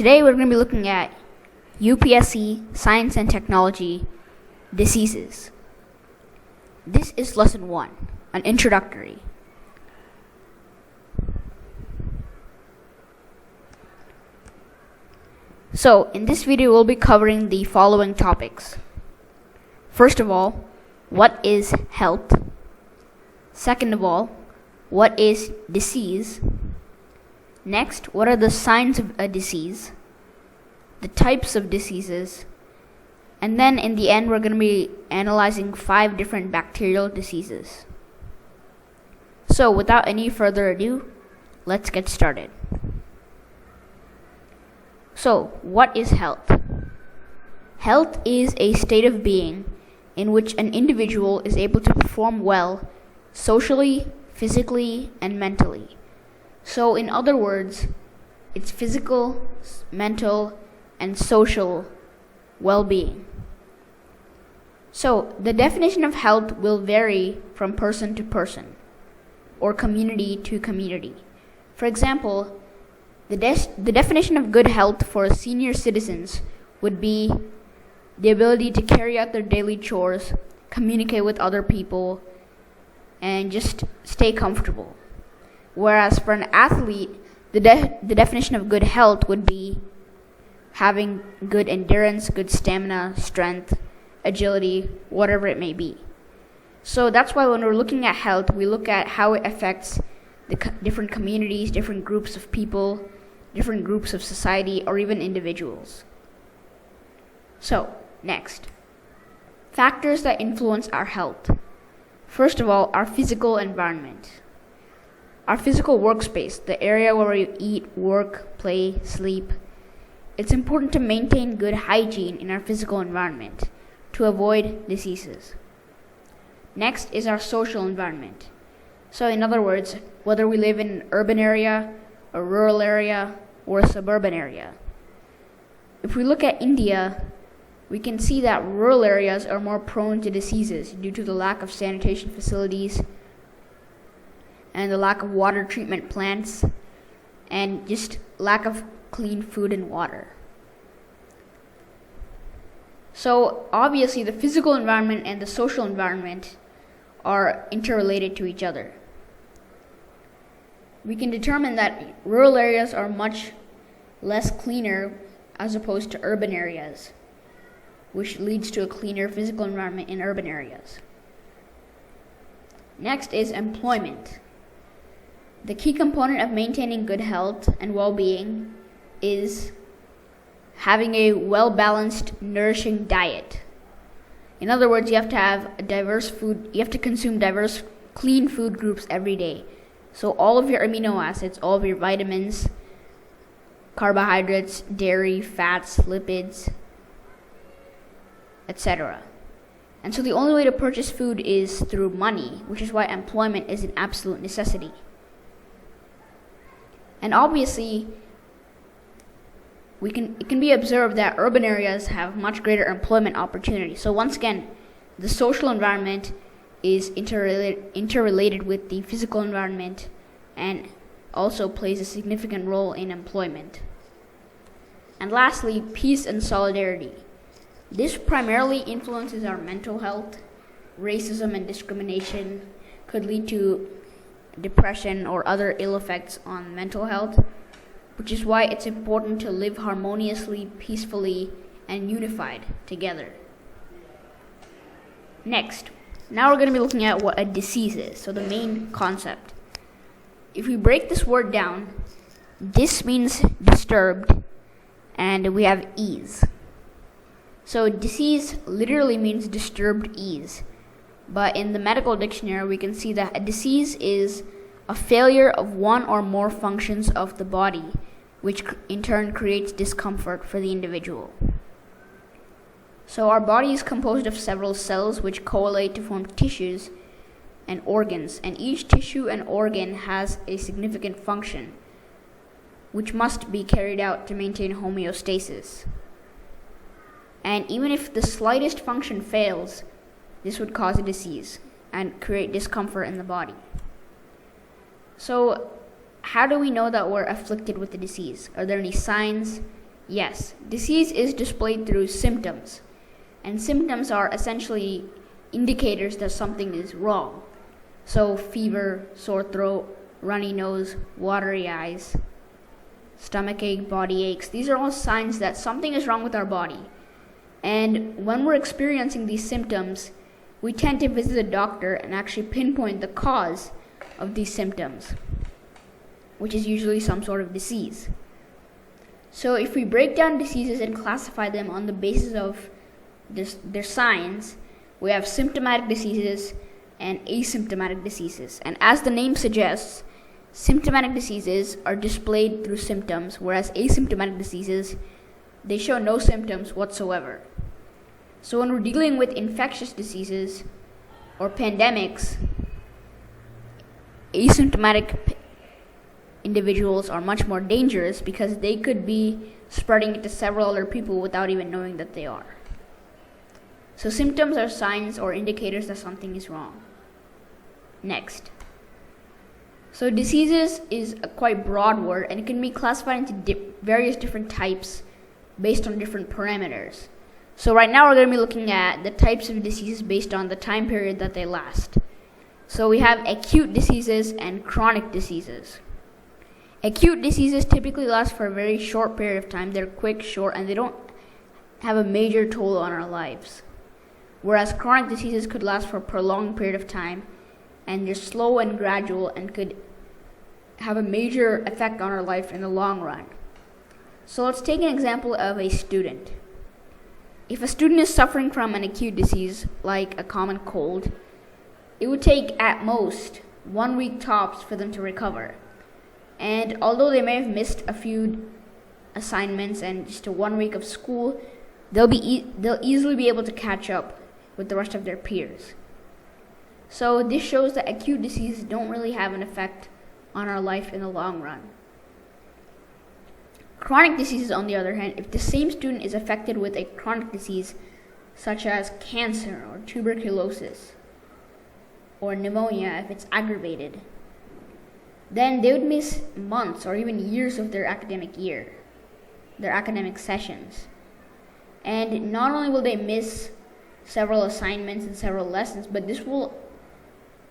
Today we're going to be looking at UPSC Science and Technology Diseases. This is lesson 1, an introductory. So, in this video we'll be covering the following topics. First of all, what is health? Second of all, what is disease? Next, what are the signs of a disease? The types of diseases? And then in the end, we're going to be analyzing 5 different bacterial diseases. So, without any further ado, let's get started. So, what is health? Health is a state of being in which an individual is able to perform well socially, physically, and mentally. So, in other words, it's physical, mental, and social well-being. So, the definition of health will vary from person to person or community to community. For example, the definition of good health for senior citizens would be the ability to carry out their daily chores, communicate with other people, and just stay comfortable. Whereas for an athlete, the definition of good health would be having good endurance, good stamina, strength, agility, whatever it may be. So that's why when we're looking at health, we look at how it affects the different communities, different groups of people, different groups of society, or even individuals. So, next. Factors that influence our health. First of all, our physical environment. Our physical workspace, the area where we eat, work, play, sleep. It's important to maintain good hygiene in our physical environment to avoid diseases. Next is our social environment. So in other words, whether we live in an urban area, a rural area, or a suburban area. If we look at India, we can see that rural areas are more prone to diseases due to the lack of sanitation facilities and the lack of water treatment plants and just lack of clean food and water. So obviously the physical environment and the social environment are interrelated to each other. We can determine that rural areas are much less cleaner as opposed to urban areas, which leads to a cleaner physical environment in urban areas. Next is employment. The key component of maintaining good health and well-being is having a well-balanced, nourishing diet. In other words, you have to have a diverse food, you have to consume diverse, clean food groups every day. So all of your amino acids, all of your vitamins, carbohydrates, dairy, fats, lipids, etc. And so the only way to purchase food is through money, which is why employment is an absolute necessity. And obviously, it can be observed that urban areas have much greater employment opportunities. So once again, the social environment is interrelated with the physical environment and also plays a significant role in employment. And lastly, peace and solidarity. This primarily influences our mental health. Racism and discrimination could lead to depression or other ill effects on mental health, which is why it's important to live harmoniously, peacefully, and unified together. Next, now we're going to be looking at what a disease is, so the main concept. If we break this word down, dis means disturbed, and we have ease. So disease literally means disturbed ease. But in the medical dictionary, we can see that a disease is a failure of one or more functions of the body, which in turn creates discomfort for the individual. So our body is composed of several cells which coalesce to form tissues and organs, and each tissue and organ has a significant function, which must be carried out to maintain homeostasis. And even if the slightest function fails, this would cause a disease and create discomfort in the body. So how do we know that we're afflicted with the disease? Are there any signs, Yes, disease is displayed through symptoms, and symptoms are essentially indicators that something is wrong. So fever, sore throat, runny nose, watery eyes, stomach ache, body aches, these are all signs that something is wrong with our body. And when we're experiencing these symptoms, we tend to visit a doctor and actually pinpoint the cause of these symptoms, which is usually some sort of disease. So if we break down diseases and classify them on the basis of their signs, we have symptomatic diseases and asymptomatic diseases. And as the name suggests, symptomatic diseases are displayed through symptoms, whereas asymptomatic diseases, they show no symptoms whatsoever. So when we're dealing with infectious diseases or pandemics, asymptomatic individuals are much more dangerous because they could be spreading it to several other people without even knowing that they are. So symptoms are signs or indicators that something is wrong. Next. So diseases is a quite broad word, and it can be classified into various different types based on different parameters. So right now we're going to be looking at the types of diseases based on the time period that they last. So we have acute diseases and chronic diseases. Acute diseases typically last for a very short period of time. They're quick, short, and they don't have a major toll on our lives. Whereas chronic diseases could last for a prolonged period of time, and they're slow and gradual and could have a major effect on our life in the long run. So let's take an example of a student. If a student is suffering from an acute disease, like a common cold, it would take at most 1 week tops for them to recover. And although they may have missed a few assignments and just a 1 week of school, they'll easily be able to catch up with the rest of their peers. So this shows that acute diseases don't really have an effect on our life in the long run. Chronic diseases, on the other hand, if the same student is affected with a chronic disease such as cancer or tuberculosis or pneumonia, if it's aggravated, then they would miss months or even years of their academic year, their academic sessions. And not only will they miss several assignments and several lessons, but this will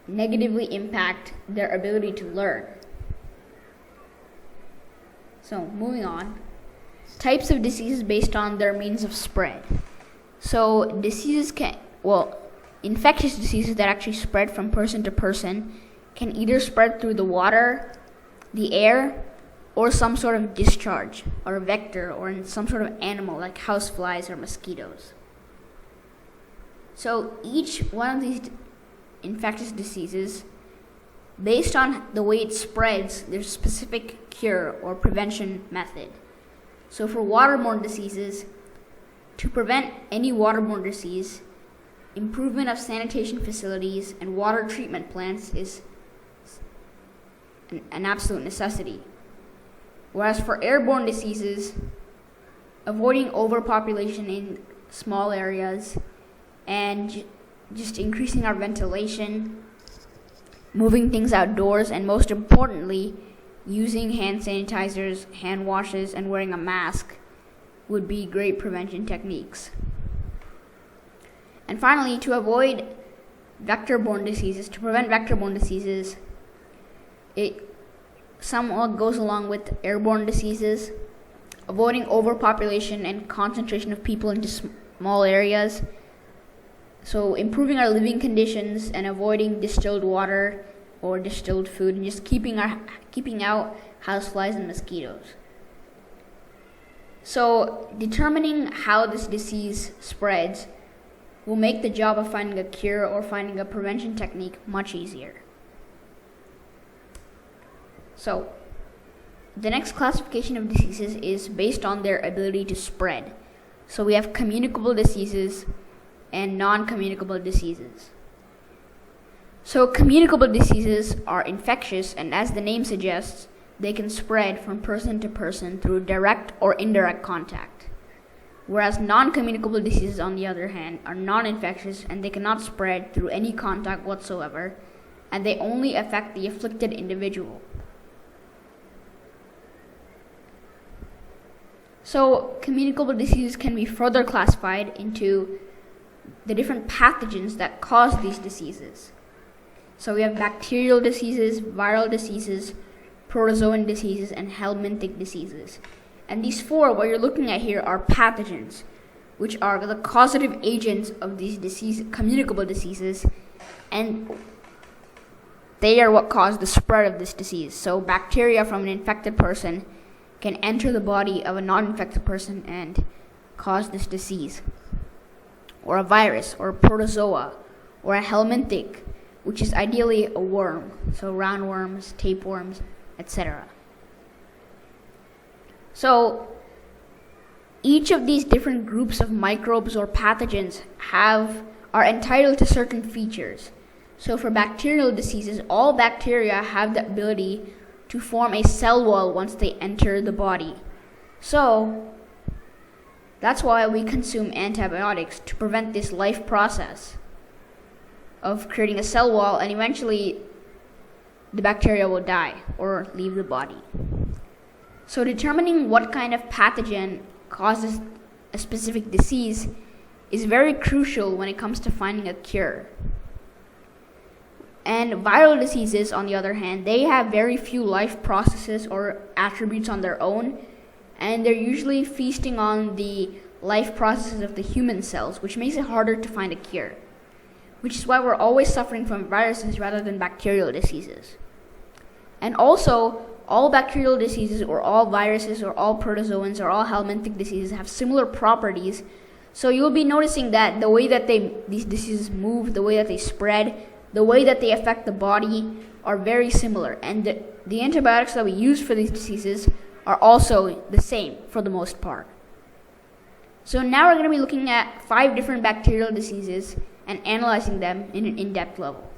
negatively impact their ability to learn. So, moving on. Types of diseases based on their means of spread. So, infectious diseases that actually spread from person to person can either spread through the water, the air, or some sort of discharge or vector or in some sort of animal like houseflies or mosquitoes. So, each one of these infectious diseases, based on the way it spreads, there's a specific cure or prevention method. So for waterborne diseases, to prevent any waterborne disease, improvement of sanitation facilities and water treatment plants is an absolute necessity. Whereas for airborne diseases, avoiding overpopulation in small areas and just increasing our ventilation, moving things outdoors, and most importantly, using hand sanitizers, hand washes, and wearing a mask would be great prevention techniques. And finally, to avoid vector-borne diseases, to prevent vector-borne diseases, it somewhat goes along with airborne diseases, avoiding overpopulation and concentration of people into small areas. So improving our living conditions and avoiding distilled water or distilled food, and just keeping out houseflies and mosquitoes. So determining how this disease spreads will make the job of finding a cure or finding a prevention technique much easier. So the next classification of diseases is based on their ability to spread. So we have communicable diseases and non-communicable diseases. So communicable diseases are infectious, and as the name suggests, they can spread from person to person through direct or indirect contact. Whereas non-communicable diseases, on the other hand, are non-infectious and they cannot spread through any contact whatsoever, and they only affect the afflicted individual. So communicable diseases can be further classified into the different pathogens that cause these diseases. So we have bacterial diseases, viral diseases, protozoan diseases, and helminthic diseases. And these four, what you're looking at here, are pathogens, which are the causative agents of these communicable diseases, and they are what cause the spread of this disease. So bacteria from an infected person can enter the body of a non-infected person and cause this disease. Or a virus, or a protozoa, or a helminthic, which is ideally a worm. So roundworms, tapeworms, etc. So each of these different groups of microbes or pathogens are entitled to certain features. So for bacterial diseases, all bacteria have the ability to form a cell wall once they enter the body. So that's why we consume antibiotics, to prevent this life process of creating a cell wall, and eventually the bacteria will die or leave the body. So determining what kind of pathogen causes a specific disease is very crucial when it comes to finding a cure. And viral diseases, on the other hand, they have very few life processes or attributes on their own, and they're usually feasting on the life processes of the human cells, which makes it harder to find a cure, which is why we're always suffering from viruses rather than bacterial diseases. And also, all bacterial diseases, or all viruses, or all protozoans, or all helminthic diseases have similar properties. So you'll be noticing that the way that these diseases move, the way that they spread, the way that they affect the body are very similar. And the antibiotics that we use for these diseases are also the same for the most part. So now we're going to be looking at 5 different bacterial diseases and analyzing them in an in-depth level.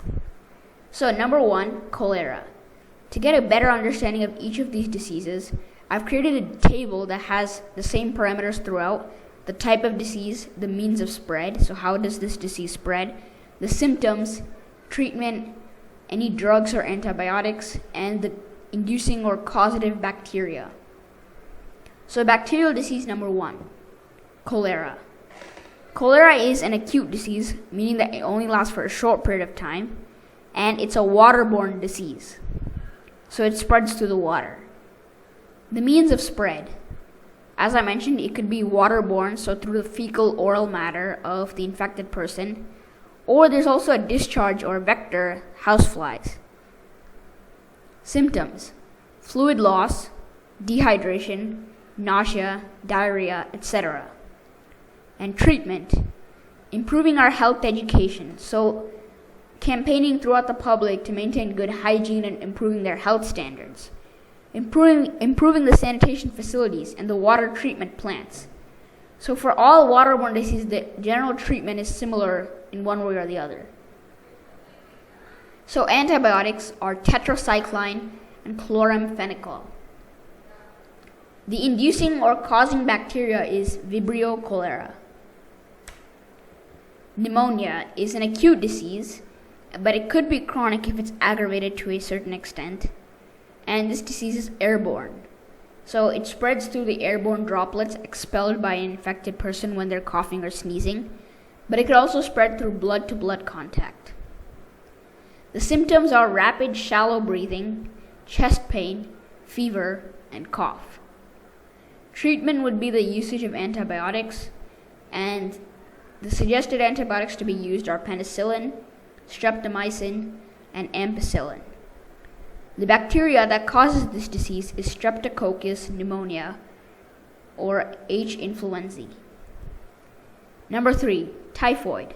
So number 1, cholera. To get a better understanding of each of these diseases, I've created a table that has the same parameters throughout: the type of disease, the means of spread, so how does this disease spread, the symptoms, treatment, any drugs or antibiotics, and the inducing or causative bacteria. So bacterial disease number 1, cholera. Cholera is an acute disease, meaning that it only lasts for a short period of time, and it's a waterborne disease. So it spreads through the water. The means of spread. As I mentioned, it could be waterborne, so through the fecal oral matter of the infected person, or there's also a discharge or vector, houseflies. Symptoms: fluid loss, dehydration, nausea, diarrhea, etc. And treatment: improving our health education, so campaigning throughout the public to maintain good hygiene and improving their health standards. Improving the sanitation facilities and the water treatment plants. So for all waterborne diseases, the general treatment is similar in one way or the other. So antibiotics are tetracycline and chloramphenicol. The inducing or causing bacteria is Vibrio cholera. Pneumonia is an acute disease, but it could be chronic if it's aggravated to a certain extent. And this disease is airborne. So it spreads through the airborne droplets expelled by an infected person when they're coughing or sneezing, but it could also spread through blood-to-blood contact. The symptoms are rapid shallow breathing, chest pain, fever, and cough. Treatment would be the usage of antibiotics, and the suggested antibiotics to be used are penicillin, streptomycin, and ampicillin. The bacteria that causes this disease is Streptococcus pneumonia, or H. influenzae. Number 3, typhoid.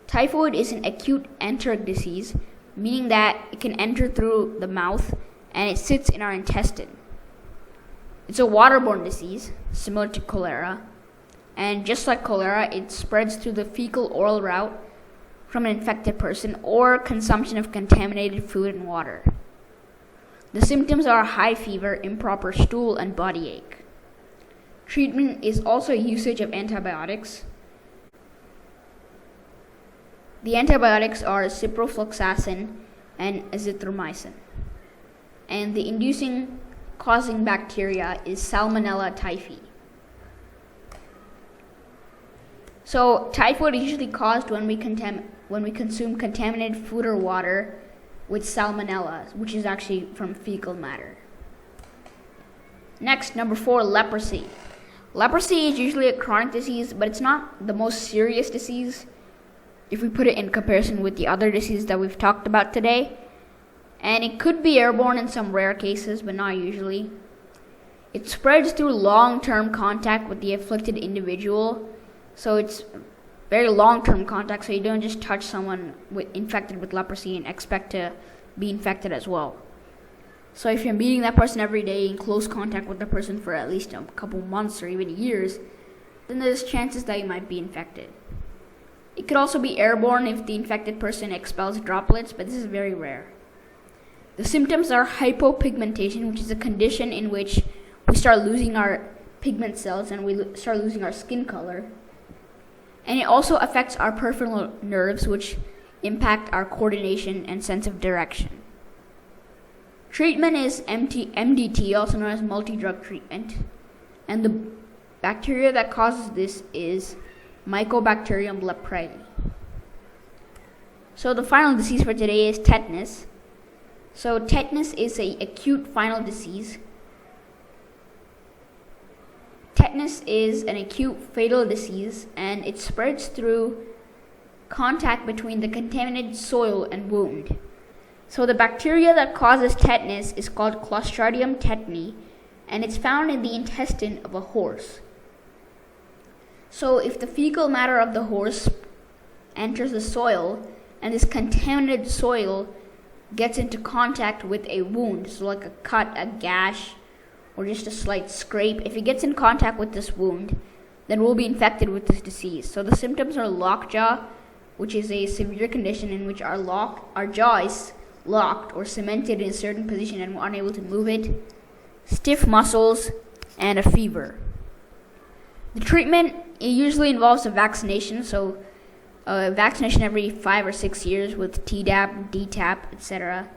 Typhoid is an acute enteric disease, meaning that it can enter through the mouth and it sits in our intestine. It's a waterborne disease, similar to cholera, and just like cholera, it spreads through the fecal oral route from an infected person or consumption of contaminated food and water. The symptoms are high fever, improper stool, and body ache. Treatment is also usage of antibiotics. The antibiotics are ciprofloxacin and azithromycin. And the inducing causing bacteria is Salmonella typhi. So typhoid is usually caused when we consume contaminated food or water with Salmonella, which is actually from fecal matter. Next, number 4, leprosy. Leprosy is usually a chronic disease, but it's not the most serious disease if we put it in comparison with the other diseases that we've talked about today. And it could be airborne in some rare cases, but not usually. It spreads through long-term contact with the afflicted individual. So it's very long-term contact, so you don't just touch someone infected with leprosy and expect to be infected as well. So if you're meeting that person every day, in close contact with the person for at least a couple months or even years, then there's chances that you might be infected. It could also be airborne if the infected person expels droplets, but this is very rare. The symptoms are hypopigmentation, which is a condition in which we start losing our pigment cells and we start losing our skin color. And it also affects our peripheral nerves, which impact our coordination and sense of direction. Treatment is MDT, also known as multi-drug treatment. And the bacteria that causes this is Mycobacterium leprae. So the final disease for today is tetanus. So tetanus is an acute final disease. Tetanus is an acute fatal disease, and it spreads through contact between the contaminated soil and wound. So the bacteria that causes tetanus is called Clostridium tetani, and it's found in the intestine of a horse. So if the fecal matter of the horse enters the soil, and this contaminated soil gets into contact with a wound, so like a cut, a gash, or just a slight scrape, if it gets in contact with this wound, then we'll be infected with this disease. So the symptoms are lockjaw, which is a severe condition in which our jaw is locked or cemented in a certain position and we're unable to move it, stiff muscles, and a fever. The treatment usually involves a vaccination, so vaccination every 5 or 6 years with Tdap, DTaP, etc.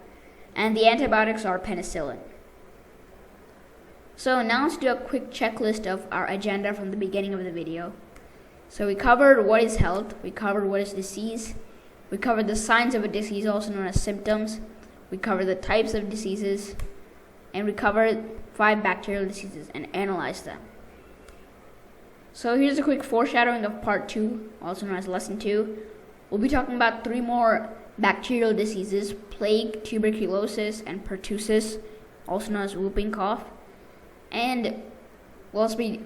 And the antibiotics are penicillin. So now let's do a quick checklist of our agenda from the beginning of the video. So we covered what is health, we covered what is disease, we covered the signs of a disease, also known as symptoms, we covered the types of diseases, and we covered 5 bacterial diseases and analyzed them. So here's a quick foreshadowing of part 2, also known as lesson 2. We'll be talking about 3 more bacterial diseases: plague, tuberculosis, and pertussis, also known as whooping cough. And we'll also be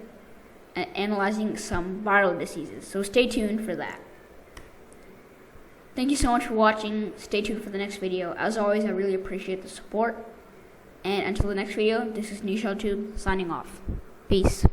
analyzing some viral diseases, so stay tuned for that. Thank you so much for watching. Stay tuned for the next video. As always, I really appreciate the support. And until the next video, this is NewShellTube signing off. Peace.